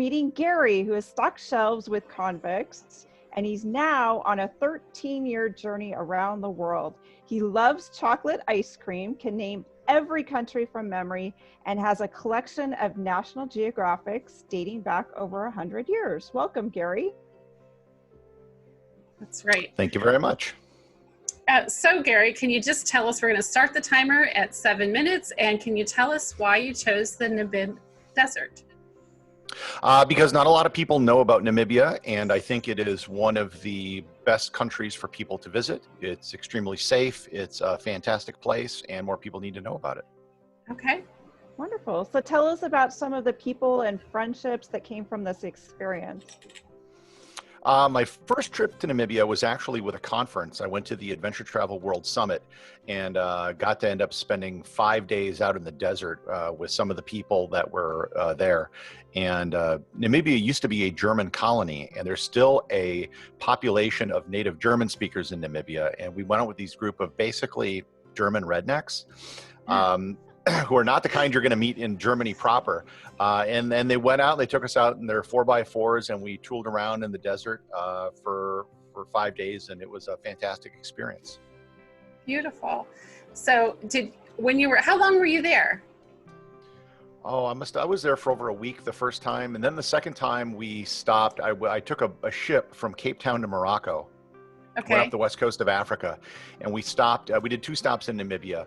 meeting Gary, who has stocked shelves with convicts, and he's now on a 13-year journey around the world. He loves chocolate ice cream, can name every country from memory, and has a collection of National Geographics dating back over 100 years. Welcome, Gary. That's right. Thank you very much. So Gary, can you just tell us, we're going to start the timer at 7 minutes, and can you tell us why you chose the Namib Desert? Because not a lot of people know about Namibia, and I think it is one of the best countries for people to visit. It's extremely safe, it's a fantastic place, and more people need to know about it. Okay. Wonderful. So tell us about some of the people and friendships that came from this experience. My first trip to Namibia was actually with a conference. I went to the Adventure Travel World Summit and got to end up spending 5 days out in the desert with some of the people that were there. And Namibia used to be a German colony, and there's still a population of native German speakers in Namibia. And we went out with these group of basically German rednecks. Who are not the kind you're going to meet in Germany proper. And then they went out, they took us out in their 4x4s, and we tooled around in the desert for 5 days, and it was a fantastic experience. Beautiful. So how long were you there? Oh, I was there for over a week the first time, and then the second time we stopped, I took a ship from Cape Town to Morocco. Okay. Went up the west coast of Africa, and we stopped, we did 2 stops in Namibia.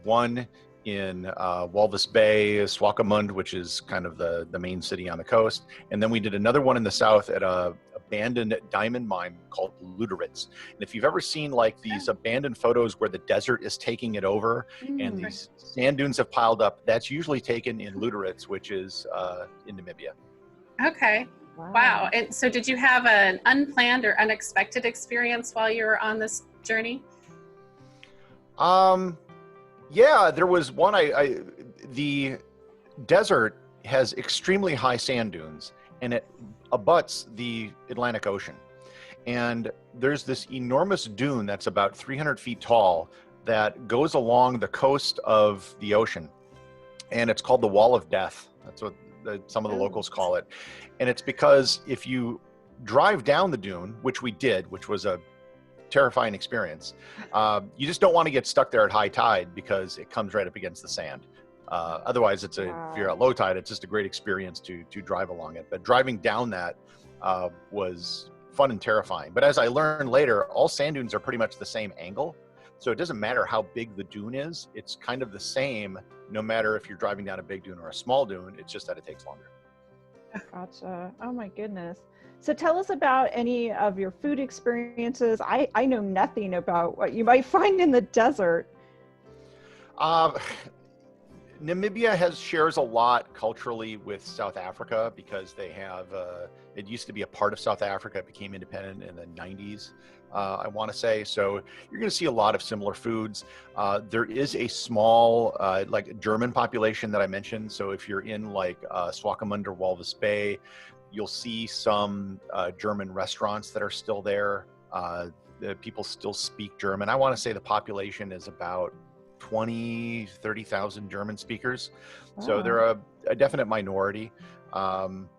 One in Walvis Bay, Swakopmund, which is kind of the main city on the coast. And then we did another one in the south at a abandoned diamond mine called Luderitz. And if you've ever seen like these abandoned photos where the desert is taking it over and these sand dunes have piled up, that's usually taken in Luderitz, which is in Namibia. Okay. Wow. And so did you have an unplanned or unexpected experience while you were on this journey? Yeah, there was one. The desert has extremely high sand dunes, and it abuts the Atlantic Ocean. And there's this enormous dune that's about 300 feet tall that goes along the coast of the ocean, and it's called the Wall of Death. That's what some of the locals call it. And it's because if you drive down the dune, which we did, which was a terrifying experience, you just don't want to get stuck there at high tide because it comes right up against the sand. Otherwise, if you're at low tide, it's just a great experience to drive along it. But driving down that was fun and terrifying. But as I learned later, all sand dunes are pretty much the same angle. So it doesn't matter how big the dune is. It's kind of the same no matter if you're driving down a big dune or a small dune. It's just that it takes longer. Gotcha. Oh my goodness. So tell us about any of your food experiences. I know nothing about what you might find in the desert. Namibia shares a lot culturally with South Africa because they have, it used to be a part of South Africa. It became independent in the 90s, I want to say. So you're going to see a lot of similar foods. There is a small, like German population that I mentioned. So if you're in like Swakopmund or Walvis Bay, you'll see some German restaurants that are still there. The people still speak German. I want to say the population is about 30,000 German speakers. Wow. So they're a definite minority. And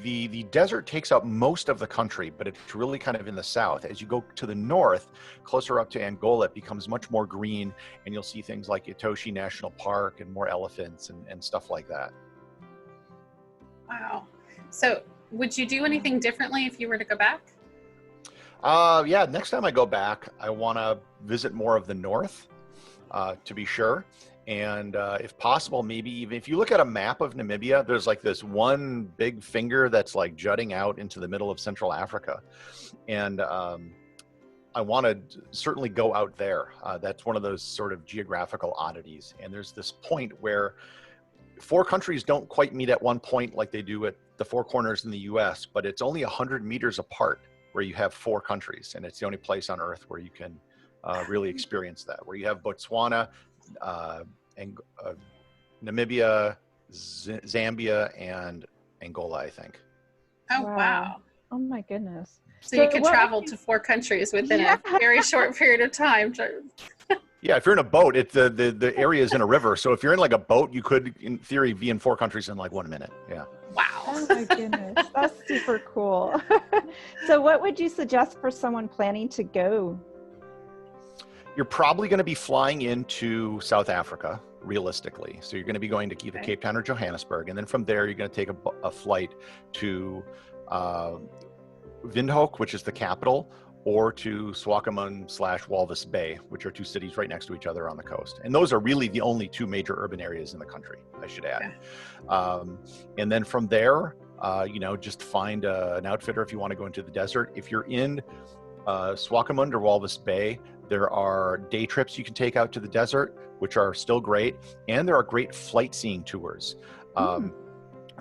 the desert takes up most of the country, but it's really kind of in the south. As you go to the north, closer up to Angola, it becomes much more green, and you'll see things like Etosha National Park and more elephants and stuff like that. Wow. So would you do anything differently if you were to go back? Yeah, next time I go back, I want to visit more of the north, to be sure. And if possible, maybe even if you look at a map of Namibia, there's like this one big finger that's like jutting out into the middle of Central Africa. And I want to certainly go out there. That's one of those sort of geographical oddities. And there's this point where 4 countries don't quite meet at one point like they do at the 4 corners in the US, but it's only 100 meters apart where you have 4 countries. And it's the only place on earth where you can really experience that, where you have Botswana, Namibia, Zambia, and Angola, I think. Oh, wow. Oh my goodness. So you could travel to 4 countries within a very short period of time. Yeah, if you're in a boat, the area is in a river. So if you're in like a boat, you could, in theory, be in 4 countries in like 1 minute. Yeah. Wow. Oh my goodness, that's super cool. So what would you suggest for someone planning to go? You're probably going to be flying into South Africa, realistically. So you're going to be going to either Cape Town or Johannesburg. And then from there, you're going to take a flight to Windhoek, which is the capital, or to Swakopmund/Walvis Bay, which are 2 cities right next to each other on the coast. And those are really the only 2 major urban areas in the country, I should add. And then from there, just find an outfitter if you want to go into the desert. If you're in Swakopmund or Walvis Bay, there are day trips you can take out to the desert, which are still great. And there are great flight seeing tours.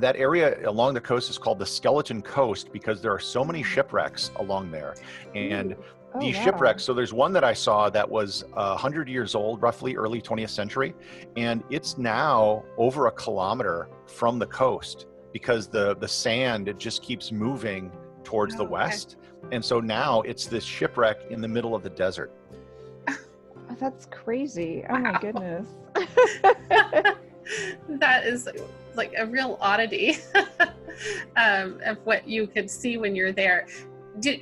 That area along the coast is called the Skeleton Coast because there are so many shipwrecks along there. And these shipwrecks, so there's one that I saw that was 100 years old, roughly early 20th century. And it's now over 1 kilometer from the coast because the sand, it just keeps moving towards the west. And so now it's this shipwreck in the middle of the desert. Oh, that's crazy. Oh my goodness. That is like a real oddity of what you could see when you're there.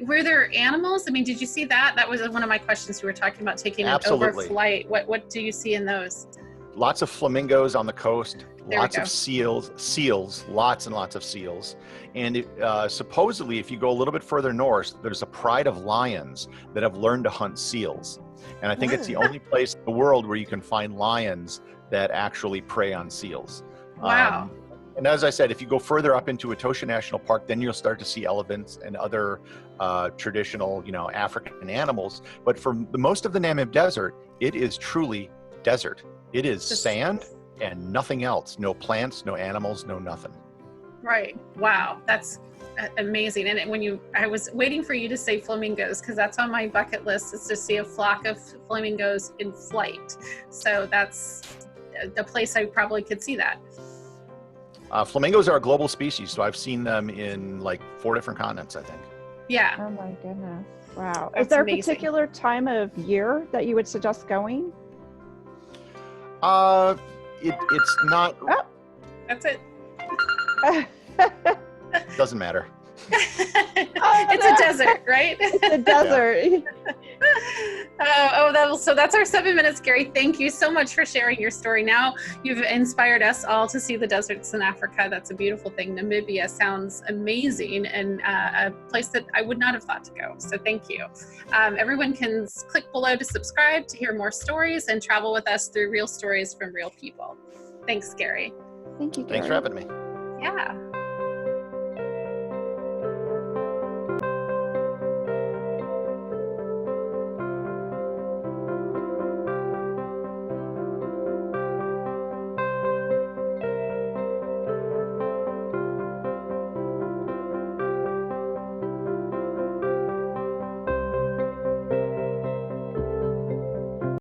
Were there animals? I mean, did you see that? That was one of my questions. You were talking about taking an overflight. What do you see in those? Lots of flamingos on the coast, lots of seals, lots and lots of seals. And supposedly, if you go a little bit further north, there's a pride of lions that have learned to hunt seals. And I think it's the only place in the world where you can find lions that actually prey on seals. Wow. And as I said, if you go further up into Etosha National Park, then you'll start to see elephants and other traditional, African animals. But for the most of the Namib Desert, it is truly desert. It is sand and nothing else. No plants, no animals, no nothing. Right. Wow. That's amazing. And I was waiting for you to say flamingos because that's on my bucket list, is to see a flock of flamingos in flight. So that's the place I probably could see that. Flamingos are a global species, so I've seen them in like 4 different continents, I think. Yeah. Oh my goodness. Wow. That's Is there amazing. a particular time of year that you would suggest going? It's not. Oh, that's it. Doesn't matter. It's a desert, right? It's a desert. So that's our 7 minutes, Gary. Thank you so much for sharing your story. Now you've inspired us all to see the deserts in Africa. That's a beautiful thing. Namibia sounds amazing and a place that I would not have thought to go. So thank you. Everyone can click below to subscribe to hear more stories and travel with us through real stories from real people. Thanks, Gary. Thank you, Gary. Thanks for having me. Yeah.